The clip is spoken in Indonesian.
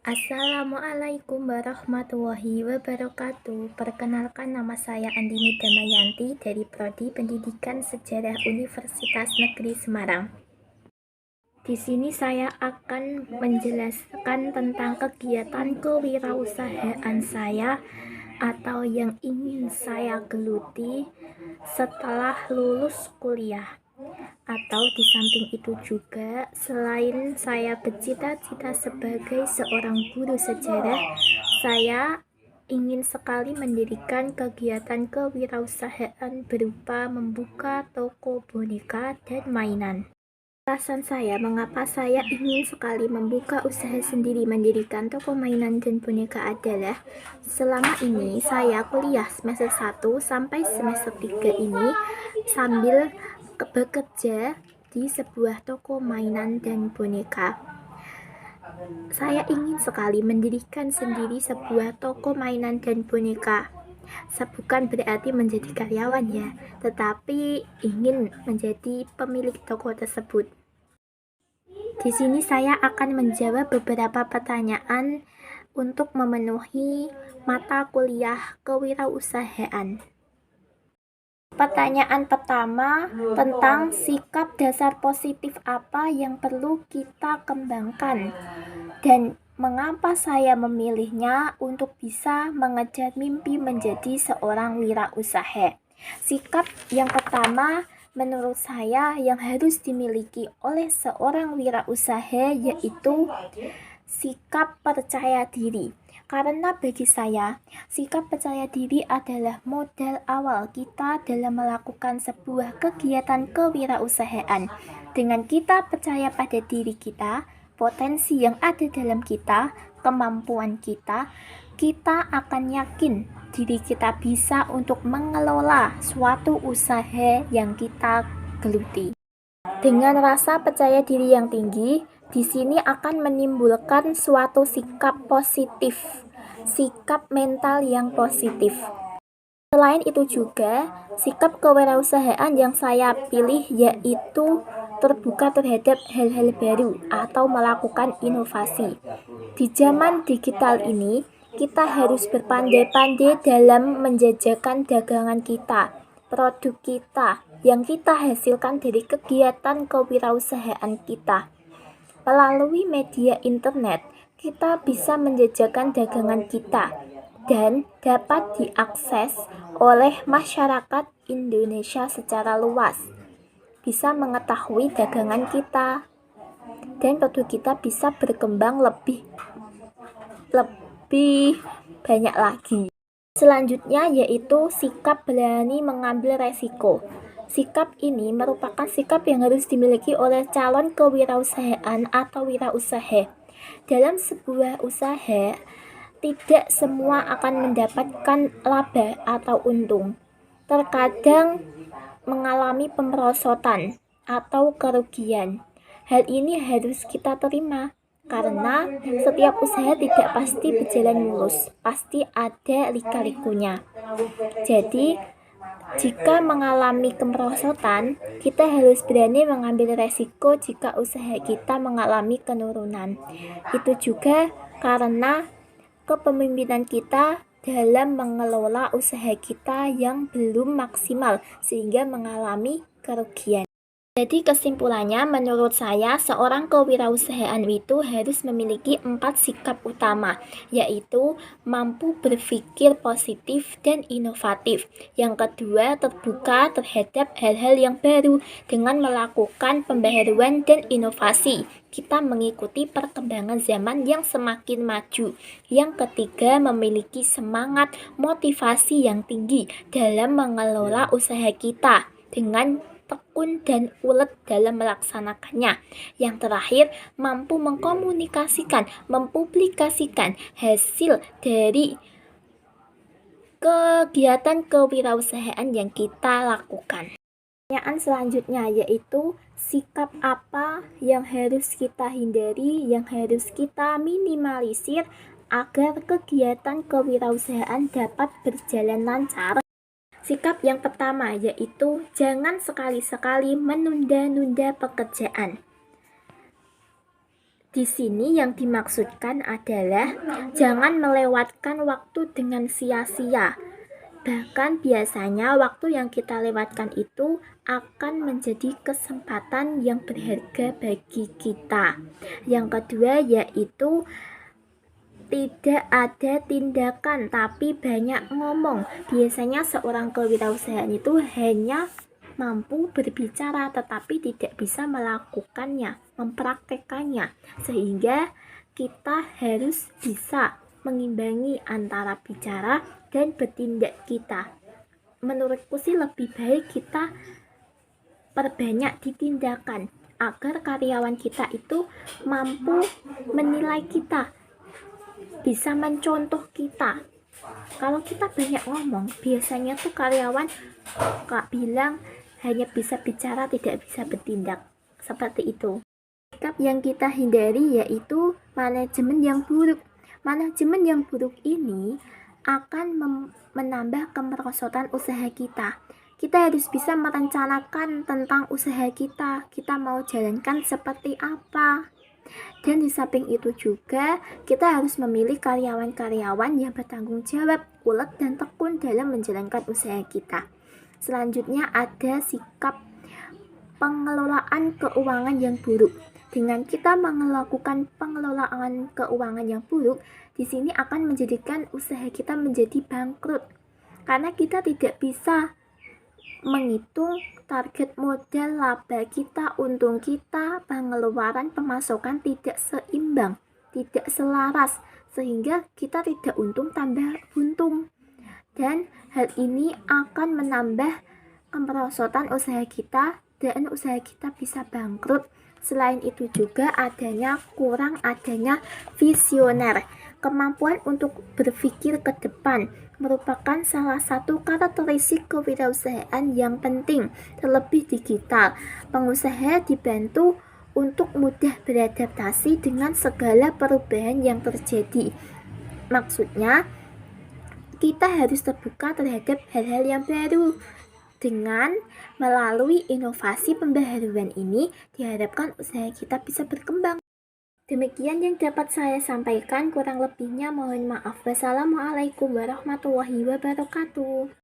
Assalamualaikum warahmatullahi wabarakatuh. Perkenalkan, nama saya Andini Damayanti dari Prodi Pendidikan Sejarah Universitas Negeri Semarang. Di sini saya akan menjelaskan tentang kegiatan kewirausahaan saya atau yang ingin saya geluti setelah lulus kuliah. Atau di samping itu juga, selain saya bercita-cita sebagai seorang guru sejarah, saya ingin sekali mendirikan kegiatan kewirausahaan berupa membuka toko boneka dan mainan. Alasan saya mengapa saya ingin sekali membuka usaha sendiri mendirikan toko mainan dan boneka adalah selama ini saya kuliah semester 1 sampai semester 3 ini sambil bekerja di sebuah toko mainan dan boneka. Saya ingin sekali mendirikan sendiri sebuah toko mainan dan boneka. Bukan berarti menjadi karyawan ya, tetapi ingin menjadi pemilik toko tersebut. Di sini saya akan menjawab beberapa pertanyaan untuk memenuhi mata kuliah kewirausahaan. Pertanyaan pertama, tentang sikap dasar positif apa yang perlu kita kembangkan dan mengapa saya memilihnya untuk bisa mengejar mimpi menjadi seorang wirausaha. Sikap yang pertama menurut saya yang harus dimiliki oleh seorang wirausaha yaitu sikap percaya diri. Karena bagi saya, sikap percaya diri adalah modal awal kita dalam melakukan sebuah kegiatan kewirausahaan. Dengan kita percaya pada diri kita, potensi yang ada dalam kita, kemampuan kita, kita akan yakin diri kita bisa untuk mengelola suatu usaha yang kita geluti. Dengan rasa percaya diri yang tinggi, di sini akan menimbulkan suatu sikap positif, sikap mental yang positif. Selain itu juga, sikap kewirausahaan yang saya pilih yaitu terbuka terhadap hal-hal baru atau melakukan inovasi. Di zaman digital ini, kita harus berpandai-pandai dalam menjajakan dagangan kita, produk kita, yang kita hasilkan dari kegiatan kewirausahaan kita. Melalui media internet, kita bisa menjajakan dagangan kita dan dapat diakses oleh masyarakat Indonesia secara luas. Bisa mengetahui dagangan kita dan produk kita bisa berkembang lebih banyak lagi. Selanjutnya yaitu sikap berani mengambil resiko. Sikap ini merupakan sikap yang harus dimiliki oleh calon kewirausahaan atau wirausaha. Dalam sebuah usaha, tidak semua akan mendapatkan laba atau untung. Terkadang mengalami pemerosotan atau kerugian. Hal ini harus kita terima karena setiap usaha tidak pasti berjalan mulus, pasti ada lika-likunya. Jadi, jika mengalami kemerosotan, kita harus berani mengambil resiko jika usaha kita mengalami penurunan. Itu juga karena kepemimpinan kita dalam mengelola usaha kita yang belum maksimal sehingga mengalami kerugian. Jadi kesimpulannya, menurut saya seorang kewirausahaan itu harus memiliki 4 sikap utama, yaitu mampu berpikir positif dan inovatif. Yang kedua, terbuka terhadap hal-hal yang baru dengan melakukan pembaharuan dan inovasi. Kita mengikuti perkembangan zaman yang semakin maju. Yang ketiga, memiliki semangat motivasi yang tinggi dalam mengelola usaha kita dengan tekun dan ulet dalam melaksanakannya. Yang terakhir, mampu mengkomunikasikan, mempublikasikan hasil dari kegiatan kewirausahaan yang kita lakukan. Pertanyaan selanjutnya yaitu sikap apa yang harus kita hindari, yang harus kita minimalisir agar kegiatan kewirausahaan dapat berjalan lancar. Sikap yang pertama yaitu jangan sekali-sekali menunda-nunda pekerjaan. Di sini yang dimaksudkan adalah jangan melewatkan waktu dengan sia-sia. Bahkan biasanya waktu yang kita lewatkan itu akan menjadi kesempatan yang berharga bagi kita. Yang kedua yaitu tidak ada tindakan tapi banyak ngomong. Biasanya seorang kewirausahaan itu hanya mampu berbicara tetapi tidak bisa melakukannya, mempraktekannya. Sehingga kita harus bisa mengimbangi antara bicara dan bertindak kita. Menurutku sih lebih baik kita perbanyak di tindakan agar karyawan kita itu mampu menilai kita, bisa mencontoh kita. Kalau kita banyak ngomong, biasanya tuh karyawan Kak bilang hanya bisa bicara, tidak bisa bertindak. Seperti itu. Sikap yang kita hindari yaitu manajemen yang buruk. Manajemen yang buruk ini akan menambah kemerosotan usaha kita. Kita harus bisa merencanakan tentang usaha kita. Kita mau jalankan seperti apa. Dan di samping itu juga kita harus memilih karyawan-karyawan yang bertanggung jawab, ulet dan tekun dalam menjalankan usaha kita. Selanjutnya ada sikap pengelolaan keuangan yang buruk. Dengan kita melakukan pengelolaan keuangan yang buruk, di sini akan menjadikan usaha kita menjadi bangkrut. Karena kita tidak bisa menghitung target modal, laba kita, untung kita, pengeluaran, pemasukan tidak seimbang, tidak selaras, sehingga kita tidak untung tambah buntung. Dan hal ini akan menambah kemerosotan usaha kita dan usaha kita bisa bangkrut. Selain itu juga kurang adanya visioner. Kemampuan untuk berpikir ke depan merupakan salah satu karakteristik kewirausahaan yang penting, terlebih digital. Pengusaha dibantu untuk mudah beradaptasi dengan segala perubahan yang terjadi. Maksudnya, kita harus terbuka terhadap hal-hal yang baru. Dengan melalui inovasi pembaharuan ini, diharapkan usaha kita bisa berkembang. Demikian yang dapat saya sampaikan, kurang lebihnya mohon maaf. Wassalamualaikum warahmatullahi wabarakatuh.